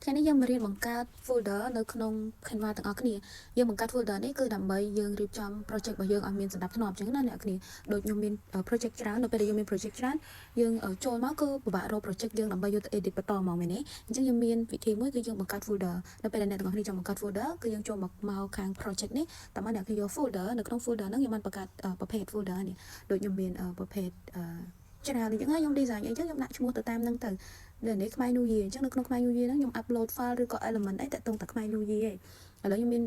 ថ្ងៃនេះយើងមករៀនបង្កើត folder នៅក្នុង Canva ទាំងអស់គ្នាយើងបង្កើត folder នេះគឺដើម្បីយើងរៀបចំ project របស់យើងឲ្យមានសណ្ដាប់ធ្នាប់អញ្ចឹងណាអ្នកគ្នាដូចខ្ញុំមាន project ច្រើននៅពេលដែលយើងមាន project ច្រើនយើងចូលមកគឺពិបាករក project យើងដើម្បីយកទៅ edit បន្តមកមែនទេអញ្ចឹងយើងមានវិធីមួយគឺយើងបង្កើត folder នៅពេលដែលអ្នកទាំងអស់គ្នាចង់បង្កើត folder គឺយើងចូលមកខាង project នេះតើមកអ្នកគ្នាយក folder នៅក្នុង folder ហ្នឹងយើងបានបង្កើតប្រភេទ folder នេះដូចខ្ញុំមានប្រភេទច្រើនអញ្ចឹងខ្ញុំ design អីចឹងខ្ញុំដាក់ឈ្មោះទៅតាមហ្នឹងទៅនេះខ្មែរ New Year អញ្ចឹងនៅក្នុងខ្មែរ New Year ហ្នឹងខ្ញុំ upload file ឬក៏ element អីតាក់ទងតែខ្មែរ New Year ឯងឥឡូវខ្ញុំមាន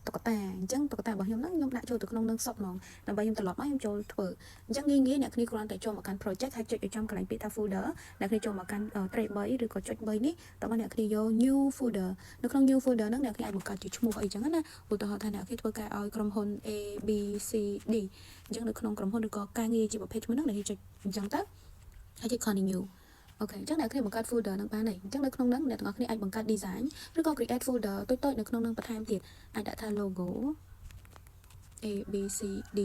តុក្កតាអញ្ចឹងតុក្កតារបស់ខ្ញុំហ្នឹងខ្ញុំដាក់ចូលទៅក្នុងនឹងសុទ្ធហ្មងដើម្បីខ្ញុំត្រឡប់មកខ្ញុំចូលធ្វើអញ្ចឹងងាយអ្នកគ្នាគ្រាន់តែចូលមកកាន់ project ហើយចុចឲ្យចំកន្លែងពាក្យថា folder អ្នកគ្នាចូលមកកាន់ tray 3ឬក៏ចុច3នេះតើមកអ្នកគ្នាយក new folder នៅក្នុង new folder ហ្នឹងអ្នកគ្នាអាចបង្កើតជាឈ្មោះអីចឹងណាឧទាហរណ៍ថាអ្នកគ្នាធ្វើការឲ្យក្រុមហ៊ុន A B C D អញ្ចឹងនៅក្នុងក្រុមហ៊ុនឬក៏ការងារជាប្រភេទឈ្មោះហ្នឹងអ្នកគ្នាចុចអញ្ចឹងទៅហើយចុច continueអូខេអញ្ចឹងអ្នកគ្នាបង្កើត folder នឹងបានហើយអញ្ចឹងនៅក្នុងហ្នឹងអ្នកទាំងអស់គ្នាអាចបង្កើត design ឬក៏ create folder តូចៗនៅក្នុងហ្នឹងបន្ថែមទៀតអាចដាក់ថា logo A B C D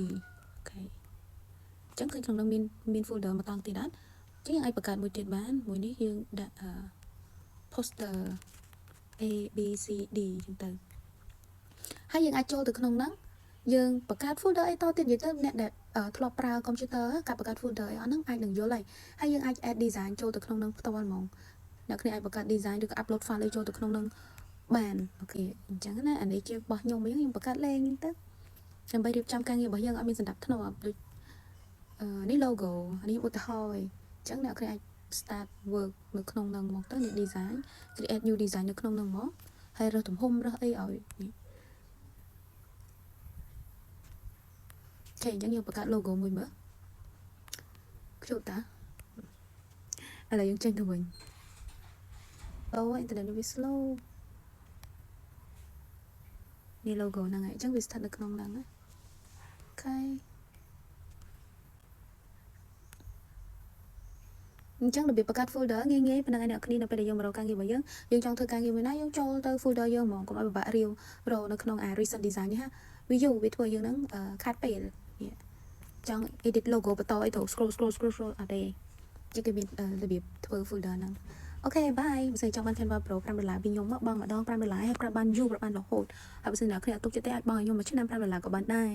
អូខេអញ្ចឹងគឺក្នុងហ្នឹងមាន folder មួយតង់ទៀតអត់អញ្ចឹងយើងអាចបង្កើតមួយទៀតបានមួយនេះយើងដាក់ poster A B C D អញ្ចឹងទៅហើយយើងអាចចូលទៅក្នុងហ្នឹងយើងបង្កើត folder អីតទៀតនិយាយទៅអ្នកដែលធ្លាប់ប្រើ computer ការបង្កើត folder អីអស់ហ្នឹងអាចនឹងយល់ហើយយើងអាច add design ចូលទៅក្នុងហ្នឹងផ្ទាល់ហ្មងអ្នកគ្នាអាចបង្កើត design ឬក៏ upload file ឲ្យចូលទៅក្នុងហ្នឹងបានអូខេអញ្ចឹងណាអានេះជារបស់ខ្ញុំវិញខ្ញុំបង្កើតលេងទៅដើម្បីរៀបចំការងាររបស់យើងឲ្យមានសណ្ដាប់ធ្នាប់ដូចនេះ logo នេះឧទាហរណ៍អញ្ចឹងអ្នកគ្នាអាច start work នៅក្នុងហ្នឹងមកទៅនេះ design create new design នៅក្នុងហ្នឹងមកហើយរើសទំហំរើសអីឲ្យនេះអូខេអញ្ចឹងយើងបង្កើត logo មួយមើលខ្ជូតតាឥឡូវយើងចេញទៅវិញអូអ៊ីនធឺណិតវា slow នេះ logo ហ្នឹងហើយអញ្ចឹងវាស្ថិតនៅក្នុងហ្នឹងណាអូខេអញ្ចឹងរបៀបបង្កើត folder ងាយប៉ុណ្ណឹងឯអ្នកគ្នានៅពេលដែលយើងមករកការងាររបស់យើងចង់ធ្វើការងារមួយណាយើងចូលទៅ folder យើងហ្មងកុំឲ្យពិបាករកនៅក្នុង recent design នេះវាយូរវាធ្វើយើងហ្នឹងខាត់ពេលចង់ edit logo បន្តអីទៅ scroll អត់ទេជាគេមានរបៀបធ្វើ folder ហ្នឹងអូខេបាយបើសិនចង់បាន Canva Pro $5ពីខ្ញុំមកបងម្ដង$5ហើយប្រាប់បានយូរប្រាប់បានរហូតហើយបើសិនអ្នកគ្នាអត់ទុកចិត្តទេអាចបងឲ្យខ្ញុំមួយឆ្នាំ$5ក៏បានដែរ